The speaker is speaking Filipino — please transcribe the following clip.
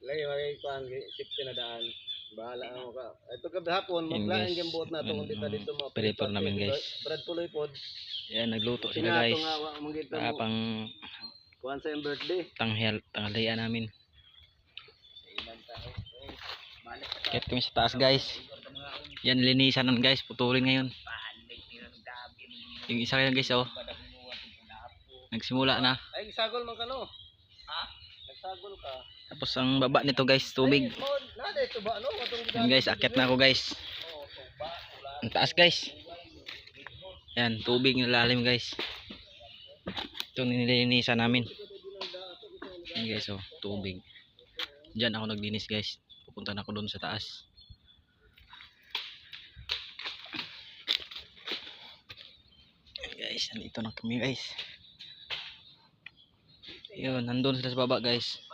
Lagi magay safety na daan. Bahala mo ka. Ito hapon Yan, maglain guys. yung boat na to kung dito mo. Operator namin, guys. Brad tuloy pod. Yan, nagluto sila, guys. Pang kuan sa yung birthday. tanghalian namin. Kahit kami sa taas, guys. Yan, linisan nun, guys. Putulin ngayon. Yung isa yan, guys, oh. Nagsimula na. Ay, nagsagol man ka, no? Ha? Nagsagol ka. Tapos ang baba nito, guys, tubig. Yan, guys, akit na ako, guys. Ang taas, guys. Yan, tubig nilalim, guys. Ito nilinisan namin. Yan, guys, oh, tubig. Diyan ako naglinis, guys. Pupunta na ako doon sa taas. Yan, guys, nandito na kami, guys. Yun, nandun sila sa baba, guys.